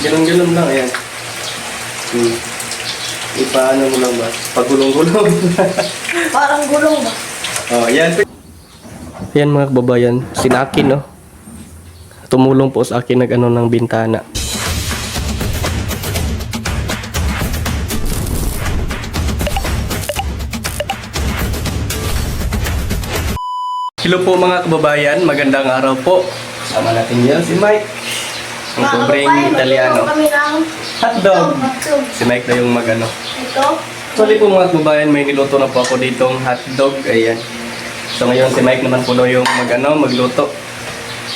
Ganun-ganun lang, ayan. Ipaano mo lang ba? Pagulong-gulong. Parang gulong ba? Oh, ayan. Ayan mga kababayan, sinakin, no? Tumulong po sa akin nag-ano ng bintana. Hello po mga kababayan, magandang araw po. Sama natin yan si Mike. Ang pobreng Italiano. Kami ng Hotdog. hotdog. Si Mike na yung mag-ano. Ito. Actually po mga kababayan, may niluto na po ako ditong hotdog. Ayan. So ngayon si Mike naman po yung magluto.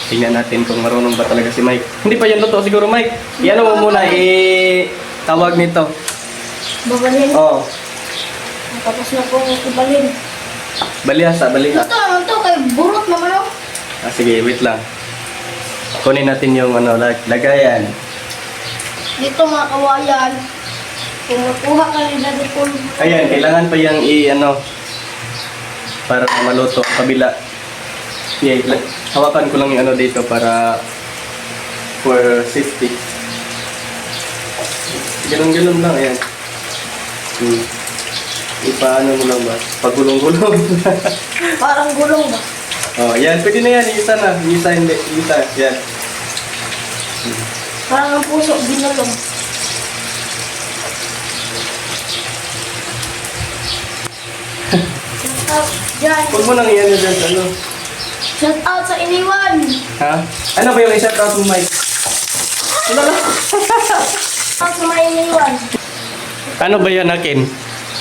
Tingnan natin kung marunong ba talaga si Mike. Hindi pa yan luto siguro Mike. Iyan mo muna tawag nito. Babalhin. Oh, Tapos na pong ibalhin. balihasa. Ito kay burot naman ako. Sige, wait lang. Kunin natin yung lagayan. Dito mga kawayan. Kung makuha ka nila dito. Ayan, kailangan pa yung para maluto ang kabila. Yeah, hawakan ko lang yung dito para for safety. Ganun-ganun lang, ayan. Ipaano mo lang ba? Pagulong-gulong. Parang gulong ba? Oh, yan. Pwede na yan. Isa na. Isa, hindi. Isa. Yan. Parang ang puso binulong. Shout out dyan. Huwag mo nang iyan na dyan. Ano? Shout out sa iniwan. Ha? Ano ba yung i-shout out mo, Mike? Ano na? Shout out sa mga iniwan. Ano ba yan akin?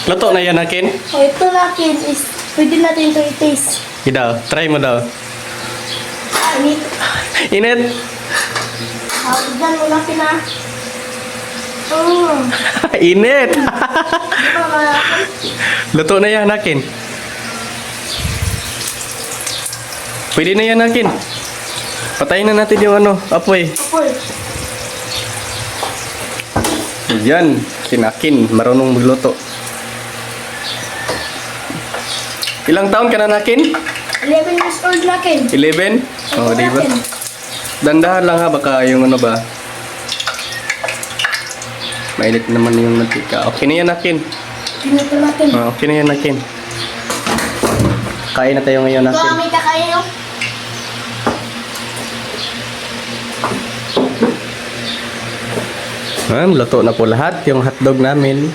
Luto na yan akin? O ito natin is pwede natin ito i-taste. Daw, try mo daw. Init. Init? Dyan mo natin na. Init! Luto na yan akin. Pwede na yan akin. Patayin na natin yung apoy. Apol. Yan, sinakin. Marunong magluto. Ilang taon ka na nakin? 11 years old natin. 11? Oh, di ba? Dandahan lang ha, baka yung ba? Mainit naman yung mantika. Okay na yan nakin. Pinito natin. Oh, okay na yan nakin. Kain na tayo ngayon Ito nakin. kami kakayo. Luto na po lahat yung hotdog namin.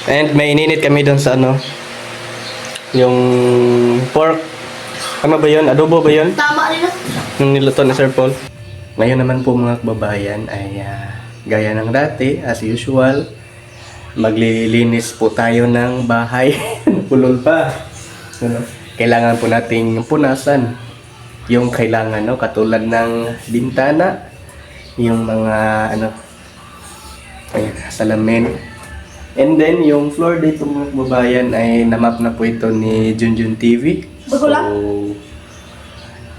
And may ininit kami doon sa yung pork. Ano ba yun? Adobo ba yun? Tama rin na. Yung niluto ni Sir Paul. Ngayon naman po mga kababayan ay gaya ng dati, as usual, maglilinis po tayo ng bahay. Pulol pa. Kailangan po nating punasan yung kailangan, katulad ng bintana, yung mga salamin. And then yung floor dito mga kababayan ay namap na po ito ni Junjun TV. Bago lang?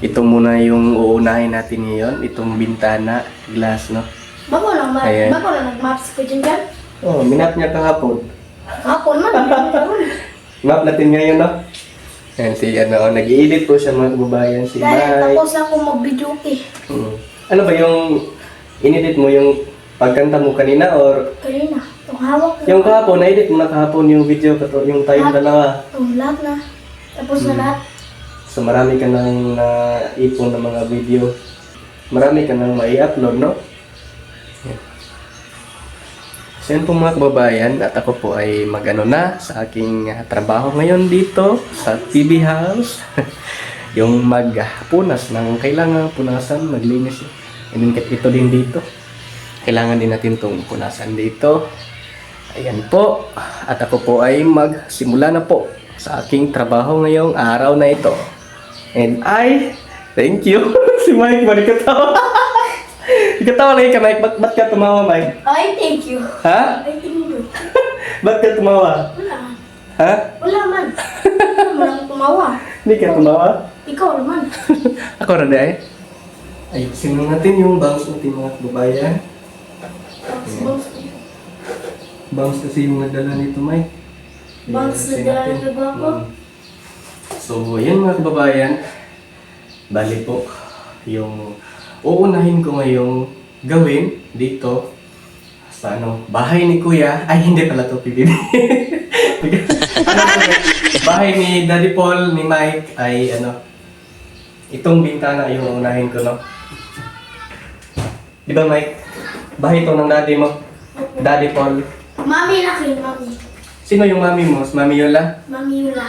Ito muna yung uunahin natin ngayon, itong bintana, glass, Bago lang ba? Ayan. Bago lang nag-maps ko dyan dyan? Oh, minap niya kahapon. Hapon man. Map natin ngayon, Ayan, si nag-i-edit po siya mga kababayan, si Dahil Mike. tapos lang kung mag-video okay. Ano ba yung inedit mo, yung pagkanta mo kanina or Kanina. Itong hawak na. yung kahapon, na-edit mo na kahapon yung video, yung tayong dalawa. Itong lahat na. Tapos na lahat. So marami ka nang naipon ng mga video. Marami ka nang mai-upload, no? Yeah. So yun po mga kababayan, at ako po ay magano na sa aking trabaho ngayon dito sa TV House. Yung magpunas ng kailangan punasan, maglinis. And then ito din dito. Kailangan din natin itong punasan dito. Ayan po. At ako po ay magsimula na po sa aking trabaho ngayong araw na ito. And thank you. Si Mike, balik katawa. Katawa lagi ka, Mike. Ba't ka tumawa, Mike? Ay, thank you. Ha? Ay, thank you. Ba't ka tumawa? Wala. Ha? Wala man. Wala man tumawa. Hindi ka tumawa? Ikaw naman. Ako rin ay. Ayusin natin yung bangs natin mga kababayan. Bangs kasi yung nadala nito, Mike. Bangs na dala nito ba ako? So, yan mga kababayan. Bali po, yung uunahin ko ngayong gawin dito sa bahay ni Kuya. Ay, hindi pala to, PBB. Bahay ni Daddy Paul, ni Mike ay itong bintana yung unahin ko, no? Di ba, Mike? Bahay ito ng daddy mo. Daddy Paul. Mami nakin, mami. Sino yung mami mo? Si Mami Yola? Mami Yula.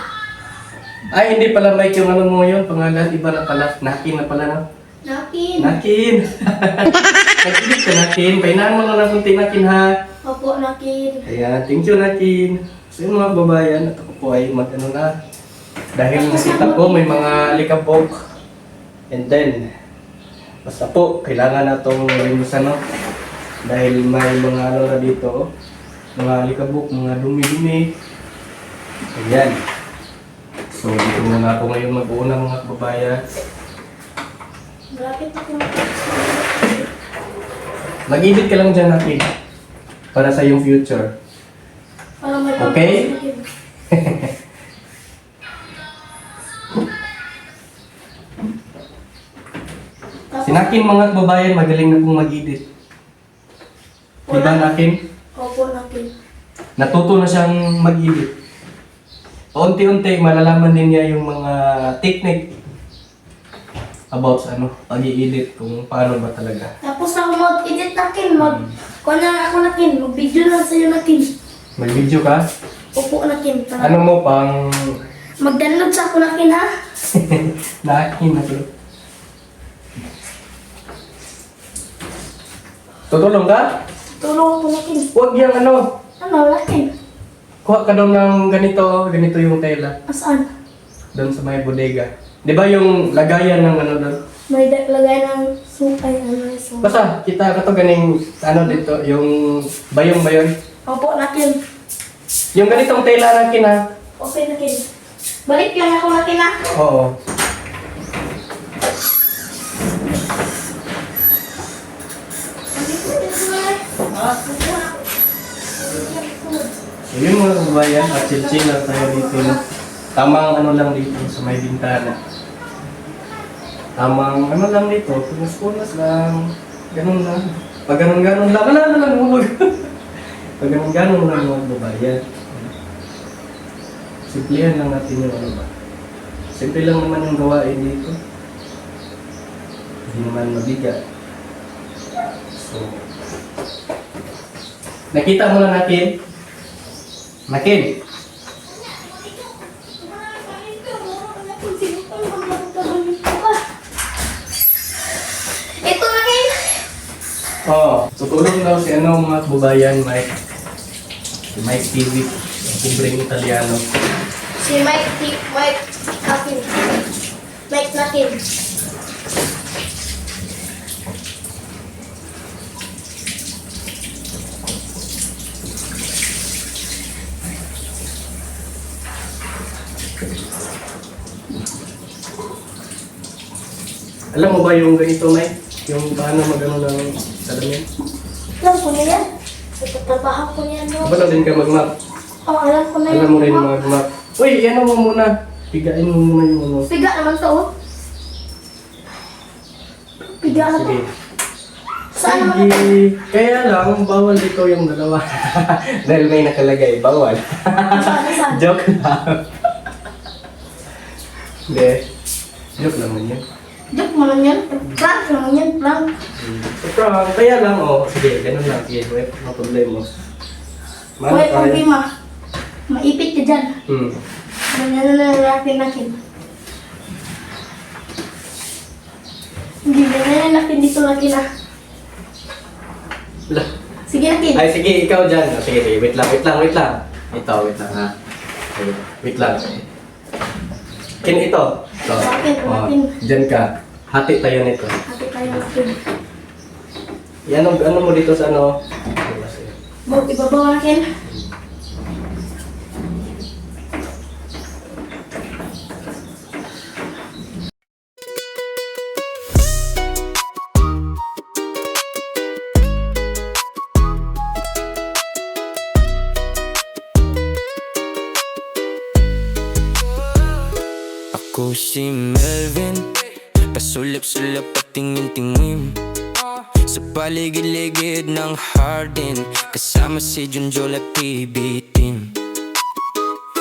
Ay, hindi pala Mike yung mo yun. Pangalan, iba na pala. Nakin na pala, no? Nakin. Nakin! Nag-ibig ka, Nakin. Painaan mo lang ng kunti, Nakin, ha? Opo, nakin. Ayan, thank you, Nakin. So yun mga babayan, at ako po ay na. Dahil nakita ko may mga likabok. And then, basta po, kailangan na itong limusan, no? Dahil may mga na dito, mga likabok, mga dumi-dumi. Ayan. So, dito muna ako ngayon mag-uuna mga babayan. Malapit ako. Mag-edit ka lang dyan, Nakin. Para sa yung future. Para may Okay? Si Nakin mga babayan, magaling na pong mag-edit. Diba, Nakin? Opo, nakin. Natuto na siyang mag-edit. Unti-unti, malalaman din niya yung mga technique about sa pag-i-edit, kung paano ba talaga. Tapos ako mag-edit nakin, kuha na ako nakin, mag-video na sa'yo nakin. May video ka? Opo nakin. Ano mo pang Mag-download sa ako nakin ha. Nakin na to? Tutulong ka? Tulong ako nakin. Huwag yung Ano, nakin? kuha ka daw ng ganito yung tela. Asaan? Doon sa may bodega. Di ba yung lagayan ng doon? May lagay ng sukay, so. Basta, kita ka to ganing, dito, yung bayong-bayon. Opo nakin. Yung ganitong tela na kina. Okay nakin. Balik lang ako nakin ha. Oo. So yun mga kabayan, at chill lang tayo dito. No? Tamang lang dito sa may bintana. Tamang lang dito, punas-punas lang. Ganun lang. Pag ganun-ganun lang, wala na lang hulog. Pag ganun-ganun lang mga kabayan. Simplihan lang natin yung ba. Simple lang naman yung gawain dito. Hindi naman mabigat. So, nakita mo na natin? Nakin! Ito nakin. Tutulong daw si mga kababayan, Mike. Si Mike TV, yung kubreng Italiano. Si Mike nakin. Mike nakin. Alam mo ba yung ganito, Mike? Yung paano magano ng salamin? Alam ko na yan. Itatrabaho ko na yan. No? Bala din ka mag-map. Alam ko na yan. Alam mo rin mag-map. Uy, mo muna. Pigain mo muna yung Piga naman to, oh. Piga na to. Sige. Saan naman ito? Sige. Kaya lang, bawal dito yung dalawa. Dahil may nakalagay, bawal. Saan? Joke lang. Hindi. Joke naman yun. Joke mo lang yan. Prank naman yan. Prank. Prank. Kaya lang, sige, ganun lang. Sige, wait, no problema. Hoy, problema. Maipit ka dyan. Ganyan na natin. Hindi, ganyan natin dito natin ah. Wala. Sige natin. Ay, sige, ikaw dyan. Sige, wait lang. Ito, wait lang ha. Sige, wait lang. Ito. Ito. Akin. Dyan ka. Hati tayo nito. Hati tayo natin. Yan, ano mo dito sa Ibabaw natin. Ako si Melvin, pasulap-sulap at tingin-tingin. Sa paligid-ligid ng Hardin, kasama si Junjol at PB Team.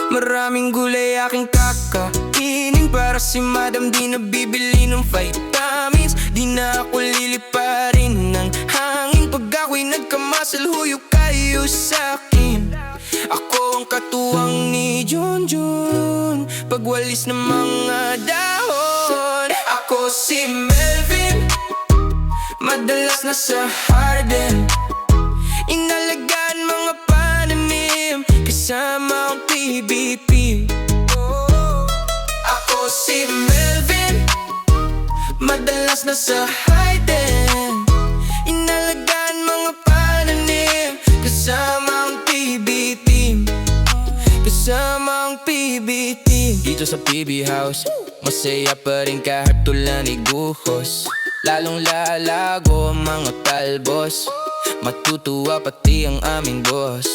Maraming gulay aking kakainin, para si Madam di nabibili ng vitamins. Di na ako liliparin ng hangin, pag ako'y nagkamasal huyok kayo sa'kin. Ako ang katuwang ni Junjun, pagwalis ng mga dahon. Ako si Melvin, madalas nasa Hardin, inalagaan mga pananim, kasama ang PBP. Ako si Melvin, madalas nasa Hardin, inalagaan mga pananim, kasama ang PBP. Kasama ang PB Team. Dito sa PB House, masaya pa rin kahit tulan ni Guhos. Lalong lalago ang mga talbos, matutuwa pati ang aming boss.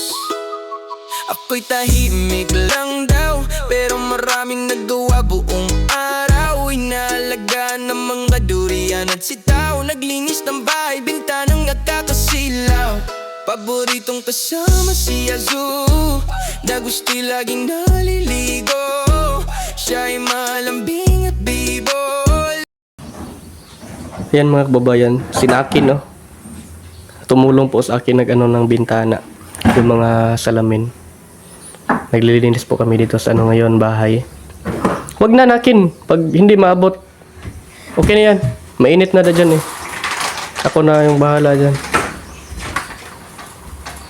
Ako'y tahimik lang daw, pero maraming nagawa buong araw. Inalagaan ng mga durian at sitaw, naglinis ng bahay, bintanang nakakasilaw. Paboritong kasama si Azu, na gusto'y laging naliligo. Siya'y malambing at bibol. Yan mga kababayan, sinakin no. Tumulong po sa akin ng bintana, yung mga salamin. Naglilinis po kami dito sa ngayon, bahay. Wag na nakin, pag hindi maabot. Okay na yan, mainit na da dyan eh. Ako na yung bahala dyan.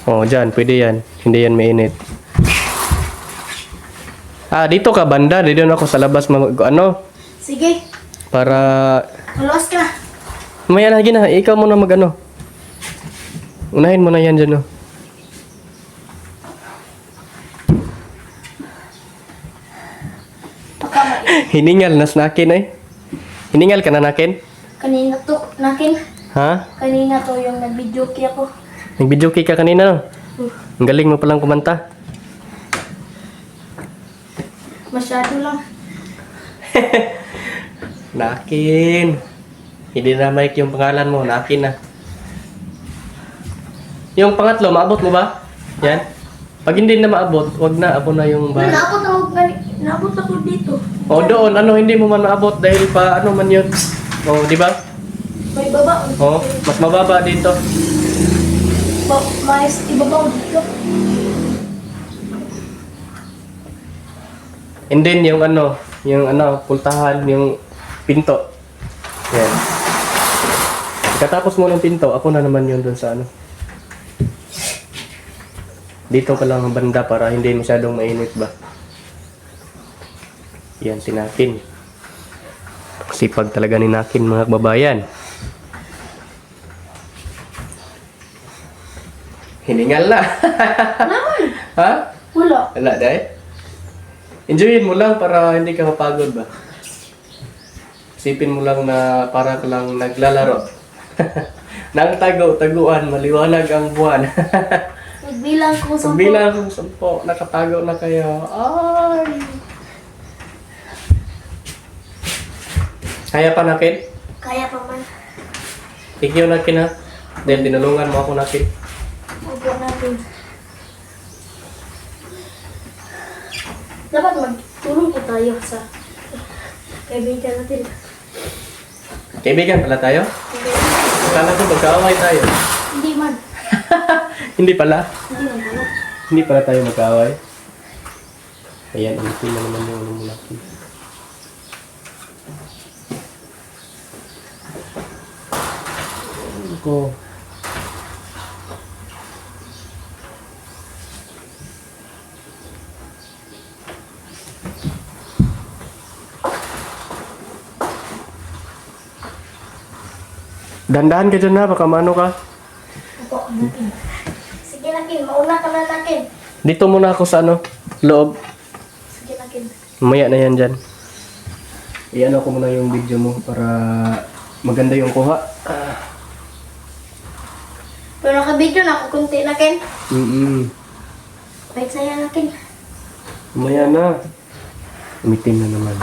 Oh, dyan, pwede yan. Hindi yan mainit. Dito ka banda. Dito na ako sa labas. Sige, Para... maluwas ka na. Mamaya lagi na. Ikaw muna unahin mo na yan dyan, oh. Hiningal na snakin eh. Hiningal ka na nakin? Kanina to, nakin. Ha? Kanina to yung nag-video ako. Nag-video ka kanina, no? Ang galing mo palang kumanta. Masyado lang. Nakin. Hindi na mic yung pangalan mo. Nakin na. Yung pangatlo, maabot mo ba? Yan. Pag hindi na maabot, wag na. Abo na yung bahay. Naabot ako dito. O doon, hindi mo man maabot dahil pa man yun. O, di ba? May baba. O, mas mababa dito. Mais ibabaw dito. And then yung pultahan, yung pinto. Yan. Katapos mo ng pinto, ako na naman yun dun sa Dito ka lang ang banda para hindi masyadong mainit ba. Yan, tinakin. Sipag talaga ni Nakin, mga kababayan. Hiningal na. Naman. Ha? Wala. Wala, dahil? Enjoyin mo lang para hindi ka mapagod ba? Isipin mo lang na para ka lang naglalaro. Nang taguan, maliwanag ang buwan. Nagbilang ko sa Bilang kung 10, nakatago na kayo. Ay! Kaya pa Nakin? Kaya pa man. Thank you Nakin ha. Dahil tinulungan mo ako Nakin. Opo natin. Dapat magtulong po tayo sa kaibigan natin. Kaibigan pala tayo? Akala ko magkaaway tayo. Hindi man. Hindi pala. Hindi man pala. Hindi pala tayo magkaaway. Ayan, ulitin na naman yung mo Nakin. Ko. Dandahan ka dyan na, baka mano ka. Opo natin. Sige natin, mauna ka na natin. Dito muna ako sa loob. Sige natin. Mamaya na yan dyan. Iyan ako muna yung video mo para maganda yung kuha. Pero naka-video na ako kunti natin. Wait saya natin. Mamaya na. Umitim na naman.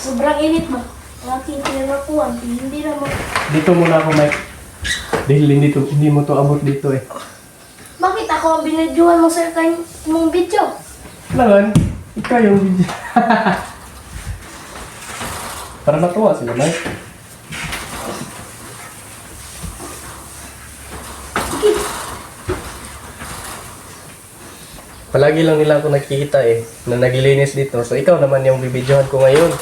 Sobrang init ba? Ang aking pinanakuhan, hindi naman. Dito muna ako, Mike. Dahil hindi mo to abot dito eh. Bakit ako ang binadyohan mo sa mong video? Kailangan, ikaw yung video. Para matuwa sila, Mike. Sige. Palagi lang nila ako nakikita eh, na naglilinis dito. So ikaw naman yung bibidyohan ko ngayon.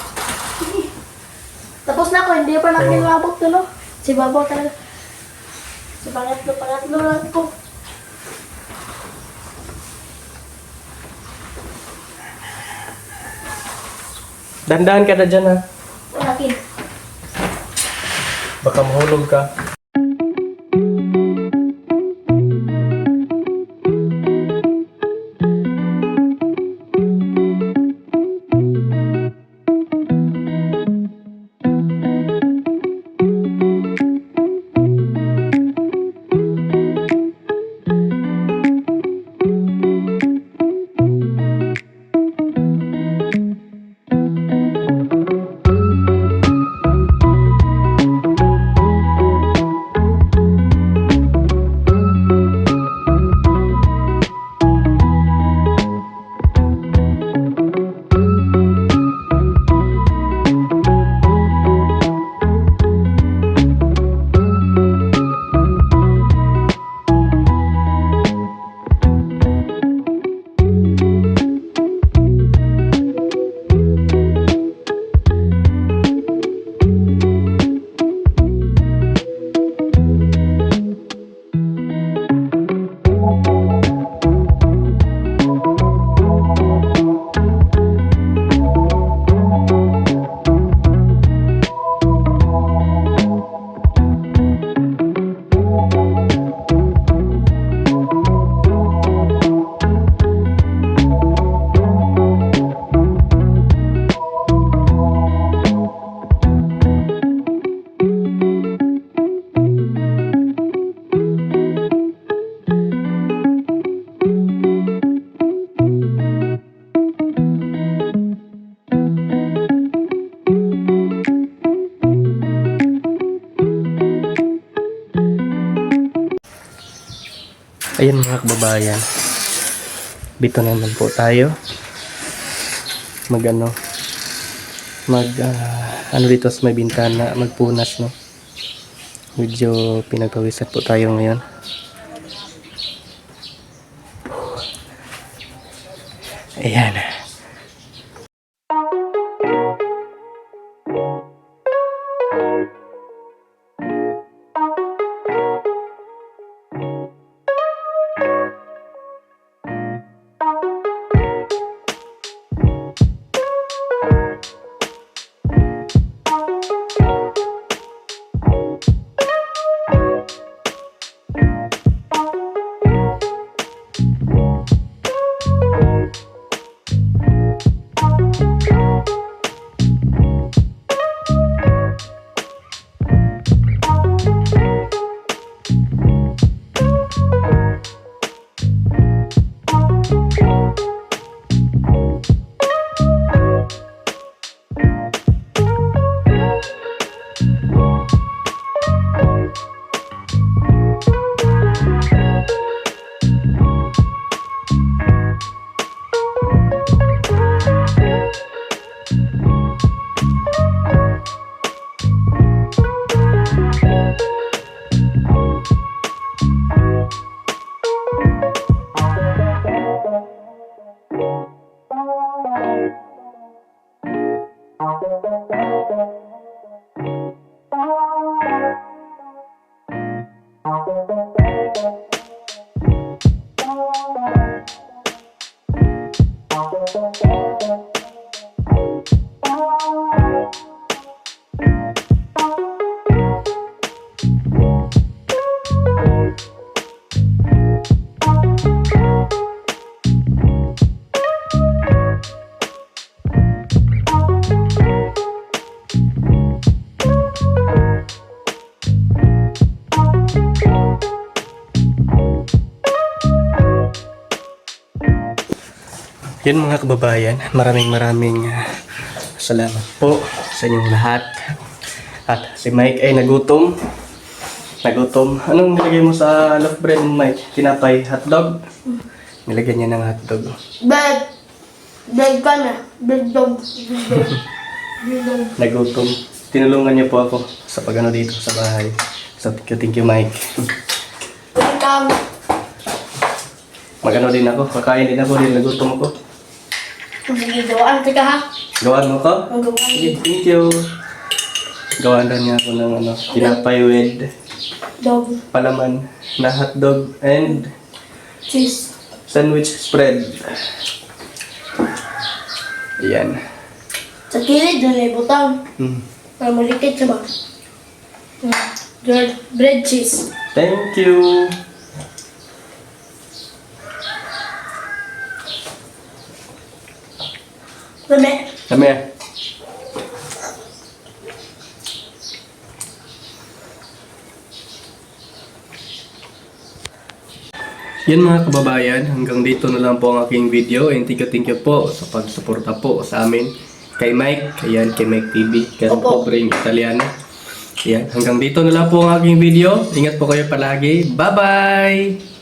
Sige. Tapos na ako, hindi pa namin nabot to, no? Si Babaw talaga. Si pangatlo lang ko. Dandahan ka na dyan ha. Akin. Baka mahulog ka. Ayan mga kababayan. Dito naman po tayo. Ano dito sa may bintana, magpunas, no? Medyo pinagpawisan po tayo ngayon. Ayan. Yun mga kababayan, maraming Salamat po sa inyong lahat. At si Mike ay nagutom. Nagutom. Anong nilagay mo sa loaf bread mo, Mike? Tinapay, hotdog? Nilagyan niya ng hotdog. Beg ka na. Beg dog. Beg dog. Beg dog. Nagutom. Tinulungan niya po ako sa pagano dito sa bahay. So, thank you, Mike. Welcome. Magano din ako. Kakain din ako. Nagutom ako. Sige, gawaan ka ha. Gawaan mo ko? Ang gawaan. Sige, thank you. Gawaan daw niya ako ng tinapay with Dog. palaman na hotdog and Cheese. sandwich spread. Ayan. Sa kilid, doon ay butang. Para malikit siya ba? Bread cheese. Thank you. Dami. Kami. Yan mga kababayan, hanggang dito na lang po ang aking video and thank you po sa pagsuporta po sa amin kay Mike, ayan, kay Mike TV, kay Opo. Pobreng Italiano. Ayan, hanggang dito na lang po ang aking video. Ingat po kayo palagi. Bye-bye!